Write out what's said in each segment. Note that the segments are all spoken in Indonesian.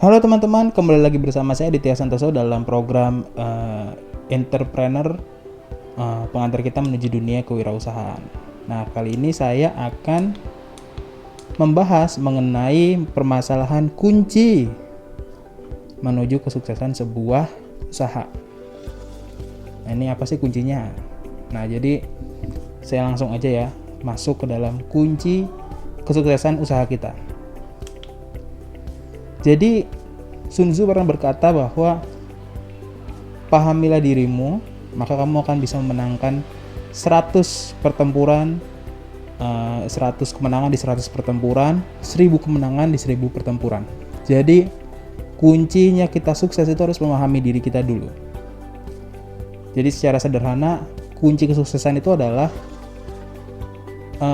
Halo teman-teman, kembali lagi bersama saya Ditya Santoso dalam program Entrepreneur, pengantar kita menuju dunia kewirausahaan. Nah, kali ini saya akan membahas mengenai permasalahan kunci menuju kesuksesan sebuah usaha. Nah, ini apa sih kuncinya? Nah, jadi saya langsung aja ya masuk ke dalam kunci kesuksesan usaha kita. Jadi Sun Tzu pernah berkata bahwa pahamilah dirimu, maka kamu akan bisa memenangkan 100 pertempuran, 100 kemenangan di 100 pertempuran, 1000 kemenangan di 1000 pertempuran. Jadi kuncinya kita sukses itu harus memahami diri kita dulu. Jadi secara sederhana, kunci kesuksesan itu adalah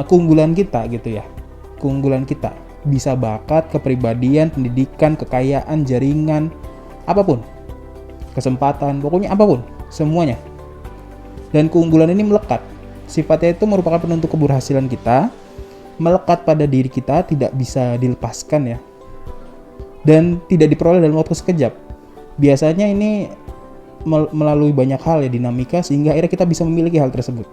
keunggulan kita gitu ya. Keunggulan kita. Bisa bakat, kepribadian, pendidikan, kekayaan, jaringan, apapun, kesempatan, pokoknya apapun, semuanya. Dan keunggulan ini melekat. Sifatnya itu merupakan penentu keberhasilan kita, melekat pada diri kita, tidak bisa dilepaskan ya. Dan tidak diperoleh dalam waktu sekejap. Biasanya ini melalui banyak hal ya, dinamika, sehingga akhirnya kita bisa memiliki hal tersebut.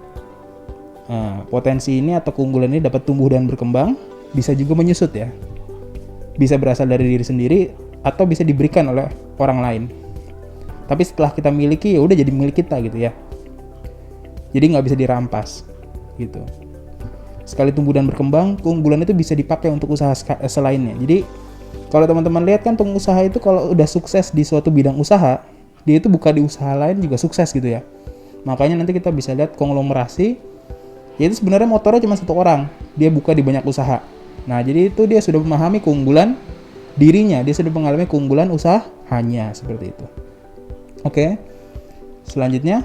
Nah, potensi ini atau keunggulan ini dapat tumbuh dan berkembang, bisa juga menyusut ya. Bisa berasal dari diri sendiri atau bisa diberikan oleh orang lain. Tapi setelah kita miliki, ya udah jadi milik kita gitu ya. Jadi nggak bisa dirampas gitu. Sekali tumbuh dan berkembang, keunggulan itu bisa dipakai untuk usaha selainnya. Jadi kalau teman-teman lihat kan, pengusaha itu kalau udah sukses di suatu bidang usaha, dia itu buka di usaha lain juga sukses gitu ya. Makanya nanti kita bisa lihat konglomerasi, yaitu sebenarnya motornya cuma satu orang, dia buka di banyak usaha. Nah, jadi itu dia sudah memahami keunggulan dirinya, dia sudah mengalami keunggulan usahanya, seperti itu. Oke, selanjutnya,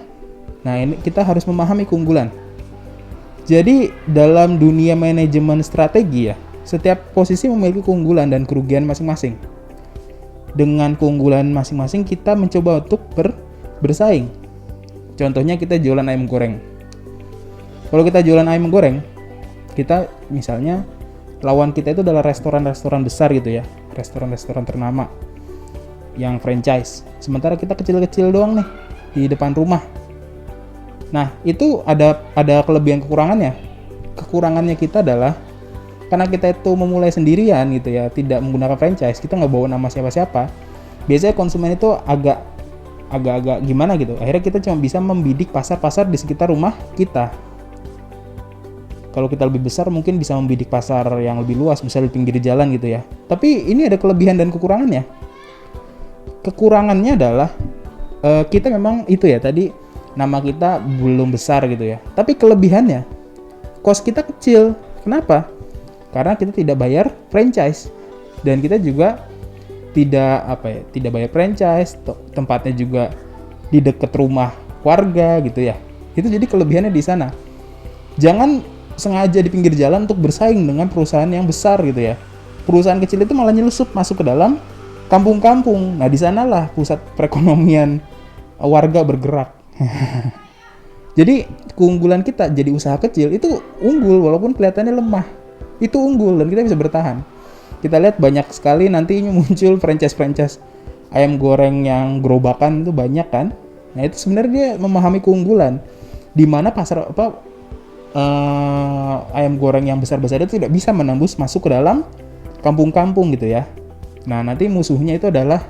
nah ini kita harus memahami keunggulan. Jadi dalam dunia manajemen strategi ya, setiap posisi memiliki keunggulan dan kerugian masing-masing. Dengan keunggulan masing-masing kita mencoba untuk bersaing. Contohnya kita jualan ayam goreng. Kalau kita jualan ayam goreng, kita misalnya lawan kita itu adalah restoran-restoran besar gitu ya, restoran-restoran ternama yang franchise. Sementara kita kecil-kecil doang nih di depan rumah. Nah, itu ada kelebihan kekurangannya. Kekurangannya kita adalah karena kita itu memulai sendirian gitu ya, tidak menggunakan franchise, kita nggak bawa nama siapa-siapa. Biasanya konsumen itu agak gimana gitu. Akhirnya kita cuma bisa membidik pasar-pasar di sekitar rumah kita. Kalau kita lebih besar mungkin bisa membidik pasar yang lebih luas, misalnya di pinggir jalan gitu ya. Tapi ini ada kelebihan dan kekurangannya. Kekurangannya adalah kita memang itu ya, tadi nama kita belum besar gitu ya. Tapi kelebihannya, cost kita kecil. Kenapa? Karena kita tidak bayar franchise. Dan kita juga tidak bayar franchise, tempatnya juga di dekat rumah warga gitu ya. Itu jadi kelebihannya di sana. Jangan sengaja di pinggir jalan untuk bersaing dengan perusahaan yang besar gitu ya. Perusahaan kecil itu malah nyelusup masuk ke dalam kampung-kampung. Nah, di sanalah pusat perekonomian warga bergerak. Jadi keunggulan kita jadi usaha kecil itu unggul walaupun kelihatannya lemah. Itu unggul dan kita bisa bertahan. Kita lihat banyak sekali nantinya muncul franchise ayam goreng yang gerobakan itu banyak kan. Nah, itu sebenarnya dia memahami keunggulan di mana pasar ayam goreng yang besar-besar itu tidak bisa menembus masuk ke dalam kampung-kampung gitu ya. Nah, nanti musuhnya itu adalah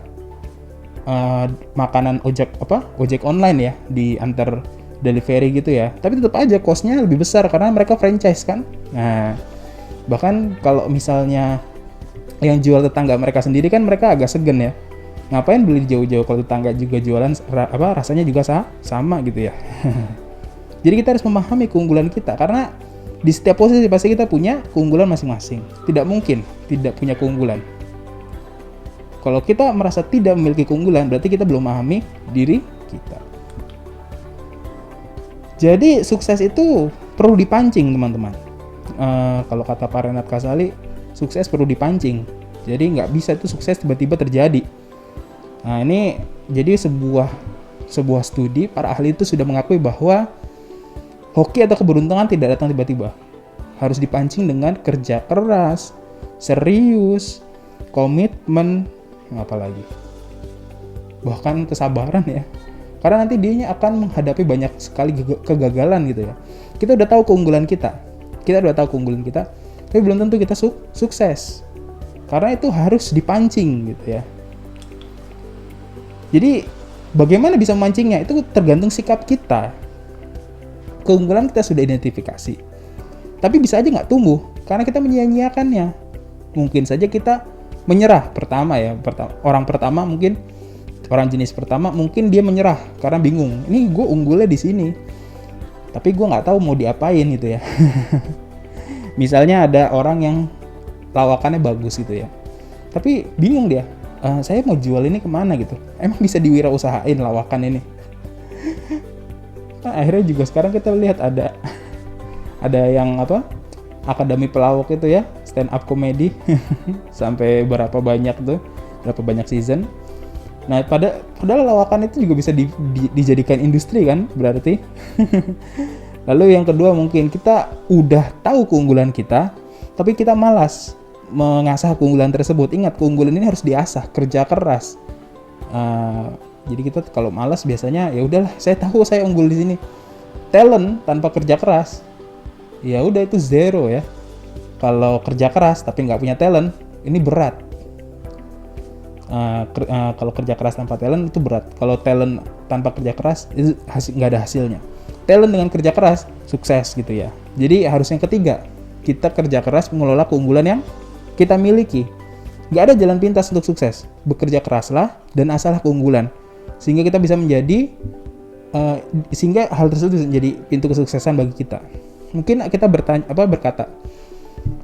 makanan ojek online ya, di antar delivery gitu ya. Tapi tetap aja cost-nya lebih besar karena mereka franchise kan. Nah, bahkan kalau misalnya yang jual tetangga mereka sendiri kan mereka agak segan ya. Ngapain beli jauh-jauh kalau tetangga juga jualan rasanya juga sama gitu ya. Jadi kita harus memahami keunggulan kita, karena di setiap posisi pasti kita punya keunggulan masing-masing. Tidak mungkin tidak punya keunggulan. Kalau kita merasa tidak memiliki keunggulan, berarti kita belum memahami diri kita. Jadi sukses itu perlu dipancing teman-teman. Kalau kata Pak Renat Kasali, sukses perlu dipancing. Jadi nggak bisa itu sukses tiba-tiba terjadi. Nah, ini jadi sebuah studi, para ahli itu sudah mengakui bahwa hoki atau keberuntungan tidak datang tiba-tiba. Harus dipancing dengan kerja keras, serius, komitmen, apalagi bahkan kesabaran ya, karena nanti dianya akan menghadapi banyak sekali kegagalan gitu ya. Kita udah tahu keunggulan kita, tapi belum tentu kita sukses, karena itu harus dipancing gitu ya. Jadi bagaimana bisa memancingnya itu tergantung sikap kita. Keunggulan kita sudah identifikasi, tapi bisa aja nggak tumbuh karena kita menyia-nyiakannya. Mungkin saja kita menyerah orang jenis pertama mungkin dia menyerah karena bingung, ini gue unggulnya di sini tapi gue nggak tahu mau diapain gitu ya. Misalnya ada orang yang lawakannya bagus gitu ya, tapi bingung dia, saya mau jual ini kemana gitu, emang bisa diwirausahain lawakan ini. Nah, akhirnya juga sekarang kita lihat ada yang akademi pelawak itu ya, stand up comedy sampai berapa banyak season. Nah, padahal lawakan itu juga bisa dijadikan industri kan, berarti. Lalu yang kedua, mungkin kita udah tahu keunggulan kita, tapi kita malas mengasah keunggulan tersebut. Ingat, keunggulan ini harus diasah, kerja keras. Jadi kita kalau malas biasanya ya udahlah, saya tahu saya unggul di sini. Talent tanpa kerja keras, ya udah itu zero ya. Kalau kerja keras tapi nggak punya talent, ini berat. Kalau kerja keras tanpa talent itu berat. Kalau talent tanpa kerja keras itu nggak ada hasilnya. Talent dengan kerja keras sukses gitu ya. Jadi harus yang ketiga, kita kerja keras mengelola keunggulan yang kita miliki. Nggak ada jalan pintas untuk sukses. Bekerja keraslah dan asahlah keunggulan, sehingga kita bisa menjadi sehingga hal tersebut bisa menjadi pintu kesuksesan bagi kita. Mungkin kita berkata,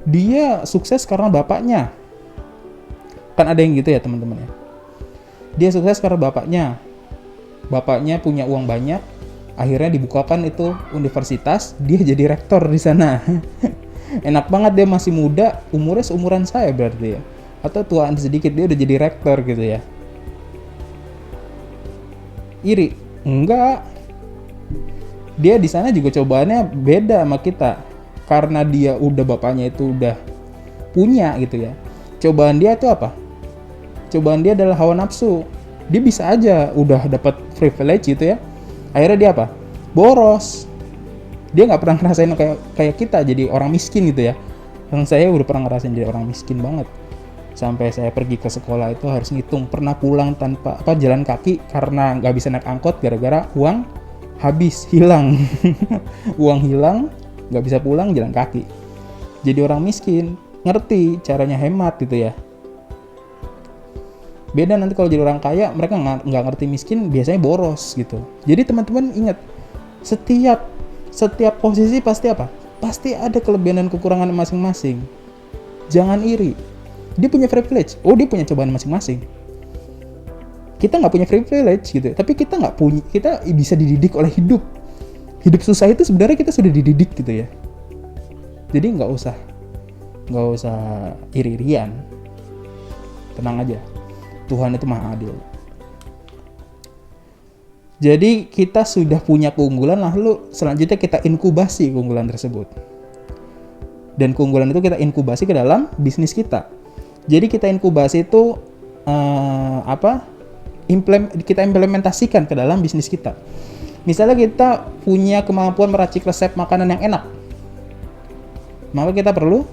dia sukses karena bapaknya. Kan ada yang gitu ya teman-teman ya. Dia sukses karena bapaknya punya uang banyak, akhirnya dibukakan itu universitas, dia jadi rektor di sana. Enak banget, dia masih muda, umurnya seumuran saya berarti ya, atau tuaan sedikit dia udah jadi rektor gitu ya. Iri? Enggak. Dia di sana juga cobaannya beda sama kita, karena dia bapaknya itu udah punya gitu ya. Cobaan dia itu apa? Cobaan dia adalah hawa nafsu. Dia bisa aja udah dapat privilege gitu ya, akhirnya dia apa? Boros. Dia nggak pernah ngerasain kayak kita jadi orang miskin gitu ya. Yang saya udah pernah ngerasain jadi orang miskin banget. Sampai saya pergi ke sekolah itu harus ngitung, pernah pulang tanpa jalan kaki karena nggak bisa naik angkot gara-gara uang habis, hilang. Uang hilang, nggak bisa pulang, jalan kaki. Jadi orang miskin, ngerti caranya hemat gitu ya. Beda nanti kalau jadi orang kaya, mereka nggak ngerti miskin, biasanya boros gitu. Jadi teman-teman ingat, setiap posisi pasti apa? Pasti ada kelebihan dan kekurangan masing-masing. Jangan iri. Dia punya privilege, dia punya cobaan masing-masing. Kita nggak punya privilege gitu, tapi kita bisa dididik oleh hidup. Hidup susah itu sebenarnya kita sudah dididik gitu ya. Jadi nggak usah iri-irian. Tenang aja. Tuhan itu maha adil. Jadi kita sudah punya keunggulan, lalu selanjutnya kita inkubasi keunggulan tersebut. Dan keunggulan itu kita inkubasi ke dalam bisnis kita. Jadi kita inkubasi itu kita implementasikan ke dalam bisnis kita. Misalnya kita punya kemampuan meracik resep makanan yang enak, maka kita perlu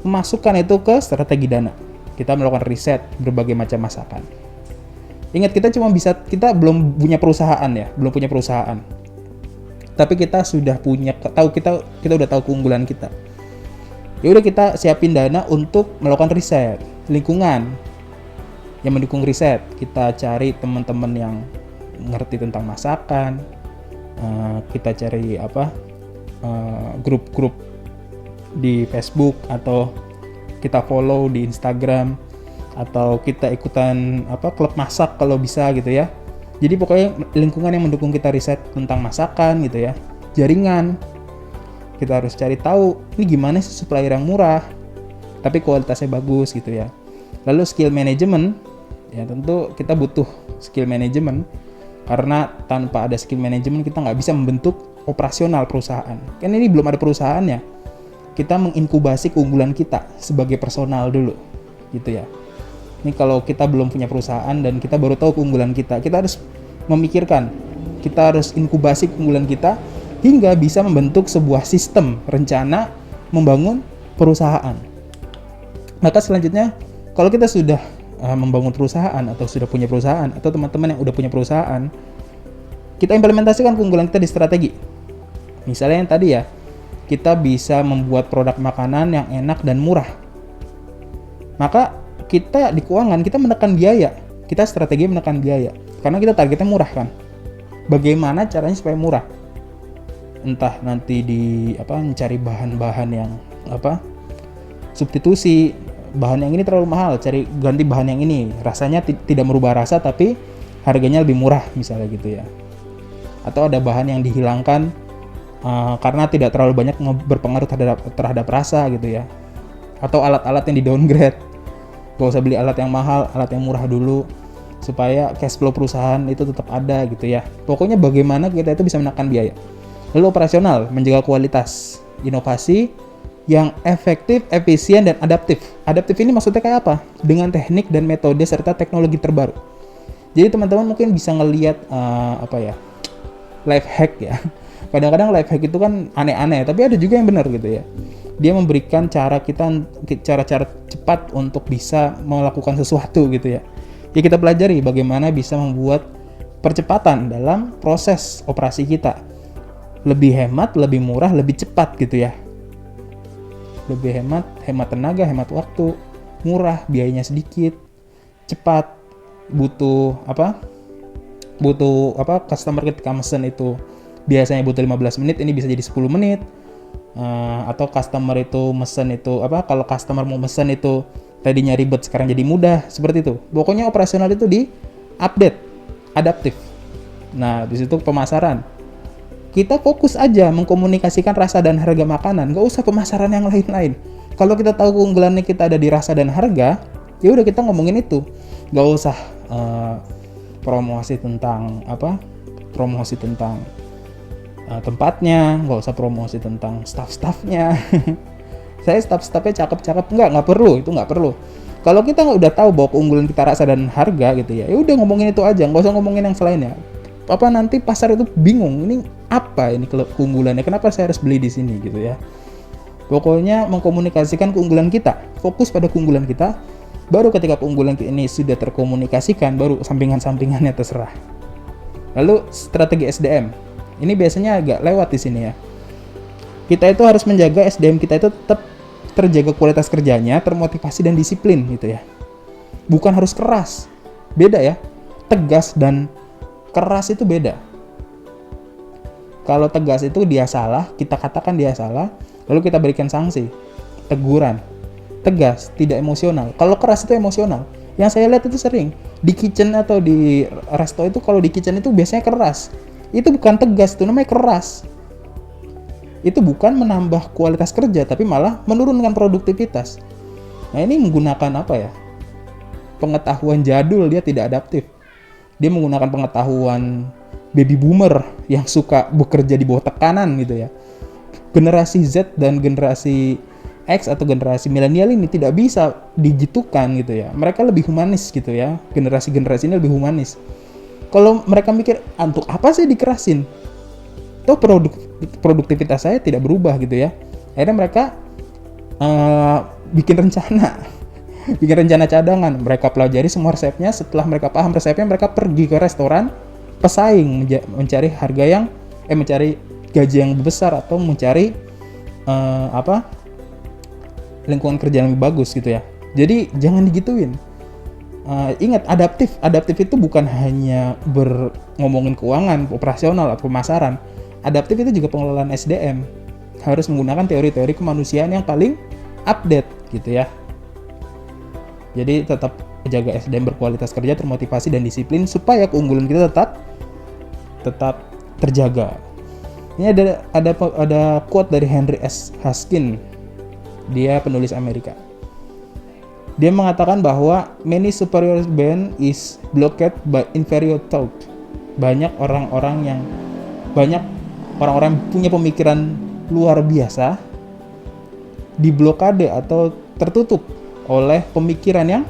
memasukkan itu ke strategi dana. Kita melakukan riset berbagai macam masakan. Ingat, kita belum punya perusahaan ya, Tapi kita sudah kita udah tahu keunggulan kita. Ya udah, kita siapin dana untuk melakukan riset lingkungan yang mendukung riset. Kita cari teman-teman yang ngerti tentang masakan. Kita cari grup-grup di Facebook, atau kita follow di Instagram, atau kita ikutan klub masak kalau bisa gitu ya. Jadi pokoknya lingkungan yang mendukung kita riset tentang masakan gitu ya. Jaringan, kita harus cari tahu ini gimana sih supplier yang murah tapi kualitasnya bagus gitu ya. Lalu skill management, ya tentu kita butuh skill management, karena tanpa ada skill management kita nggak bisa membentuk operasional perusahaan. Kan ini belum ada perusahaannya. Kita menginkubasi keunggulan kita sebagai personal dulu gitu ya. Ini kalau kita belum punya perusahaan dan kita baru tahu keunggulan kita harus memikirkan, kita harus inkubasi keunggulan kita hingga bisa membentuk sebuah sistem rencana membangun perusahaan. Maka selanjutnya, kalau kita sudah membangun perusahaan atau sudah punya perusahaan, atau teman-teman yang udah punya perusahaan, kita implementasikan keunggulan kita di strategi. Misalnya yang tadi ya, kita bisa membuat produk makanan yang enak dan murah. Maka kita di keuangan, kita menekan biaya. Kita strategi menekan biaya. Karena kita targetnya murah kan. Bagaimana caranya supaya murah? Entah nanti mencari bahan-bahan yang substitusi, bahan yang ini terlalu mahal, cari ganti bahan yang ini. Rasanya tidak merubah rasa tapi harganya lebih murah misalnya gitu ya. Atau ada bahan yang dihilangkan karena tidak terlalu banyak berpengaruh terhadap rasa gitu ya. Atau alat-alat yang di downgrade. Gak usah beli alat yang mahal, alat yang murah dulu supaya cash flow perusahaan itu tetap ada gitu ya. Pokoknya bagaimana kita itu bisa menekan biaya. Lalu operasional, menjaga kualitas, inovasi yang efektif, efisien, dan adaptif. Adaptif ini maksudnya kayak apa? Dengan teknik dan metode serta teknologi terbaru. Jadi teman-teman mungkin bisa ngelihat life hack ya. Kadang-kadang life hack itu kan aneh-aneh, tapi ada juga yang benar gitu ya. Dia memberikan cara cepat untuk bisa melakukan sesuatu gitu ya. Ya kita pelajari bagaimana bisa membuat percepatan dalam proses operasi kita. Lebih hemat, lebih murah, lebih cepat gitu ya. Lebih hemat tenaga, hemat waktu, murah, biayanya sedikit, cepat. Butuh customer ketika mesen itu biasanya butuh 15 menit, ini bisa jadi 10 menit. Atau customer itu mesen itu kalau customer mau mesen itu tadinya ribet sekarang jadi mudah, seperti itu. Pokoknya operasional itu di update, adaptif. Nah, di situ pemasaran. Kita fokus aja mengkomunikasikan rasa dan harga makanan, nggak usah pemasaran yang lain-lain. Kalau kita tahu keunggulannya kita ada di rasa dan harga, ya udah kita ngomongin itu. Nggak usah promosi tentang tempatnya, nggak usah promosi tentang staff-staffnya. Saya staff-staffnya cakep-cakep, nggak perlu, itu nggak perlu. Kalau kita udah tahu bahwa keunggulan kita rasa dan harga gitu ya udah ngomongin itu aja, nggak usah ngomongin yang selainnya. Nanti pasar itu bingung, ini apa ini keunggulannya, kenapa saya harus beli di sini gitu ya. Pokoknya mengkomunikasikan keunggulan kita, fokus pada keunggulan kita. Baru ketika keunggulan ini sudah terkomunikasikan, baru sampingan-sampingannya terserah. Lalu strategi SDM. Ini biasanya agak lewat di sini ya. Kita itu harus menjaga SDM kita itu tetap terjaga kualitas kerjanya, termotivasi dan disiplin gitu ya. Bukan harus keras. Beda ya. Tegas dan keras itu beda. Kalau tegas itu dia salah, kita katakan dia salah, lalu kita berikan sanksi, teguran. Tegas, tidak emosional. Kalau keras itu emosional. Yang saya lihat itu sering di kitchen atau di resto itu, kalau di kitchen itu biasanya keras. Itu bukan tegas, itu namanya keras. Itu bukan menambah kualitas kerja, tapi malah menurunkan produktivitas. Nah ini menggunakan pengetahuan jadul, dia tidak adaptif. Dia menggunakan pengetahuan baby boomer yang suka bekerja di bawah tekanan gitu ya. Generasi Z dan generasi X atau generasi milenial ini tidak bisa digitukan gitu ya. Mereka lebih humanis gitu ya. Generasi-generasi ini lebih humanis. Kalau mereka mikir, untuk apa sih dikerasin? Toh produktivitas saya tidak berubah gitu ya. Akhirnya mereka bikin rencana cadangan. Mereka pelajari semua resepnya. Setelah mereka paham resepnya, mereka pergi ke restoran, pesaing, mencari mencari gaji yang lebih besar atau mencari lingkungan kerja yang lebih bagus gitu ya. Jadi jangan digituin. Ingat, adaptif itu bukan hanya ngomongin keuangan, operasional atau pemasaran. Adaptif itu juga pengelolaan SDM. Harus menggunakan teori-teori kemanusiaan yang paling update gitu ya. Jadi tetap jaga SDM berkualitas kerja, termotivasi dan disiplin supaya keunggulan kita tetap terjaga. Ini ada quote dari Henry S. Haskin. Dia penulis Amerika. Dia mengatakan bahwa many superior brain is blocked by inferior thought. Banyak orang-orang yang punya pemikiran luar biasa diblokade atau tertutup oleh pemikiran yang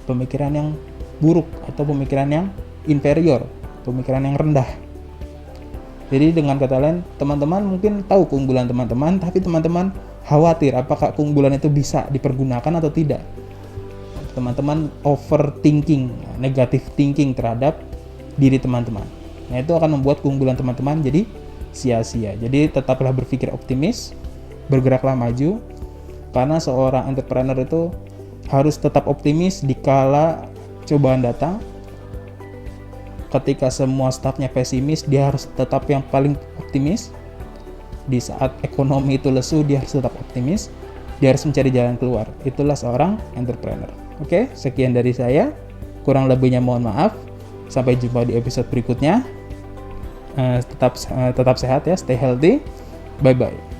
pemikiran yang buruk atau pemikiran yang inferior, pemikiran yang rendah. Jadi dengan kata lain, teman-teman mungkin tahu keunggulan teman-teman, tapi teman-teman khawatir apakah keunggulan itu bisa dipergunakan atau tidak. Teman-teman overthinking, negative thinking terhadap diri teman-teman. Nah, itu akan membuat keunggulan teman-teman jadi sia-sia. Jadi tetaplah berpikir optimis, bergeraklah maju, karena seorang entrepreneur itu harus tetap optimis dikala cobaan datang. Ketika semua stafnya pesimis, dia harus tetap yang paling optimis. Di saat ekonomi itu lesu, dia harus tetap optimis. Dia harus mencari jalan keluar. Itulah seorang entrepreneur. Oke, sekian dari saya. Kurang lebihnya mohon maaf. Sampai jumpa di episode berikutnya. Tetap sehat ya, stay healthy. Bye-bye.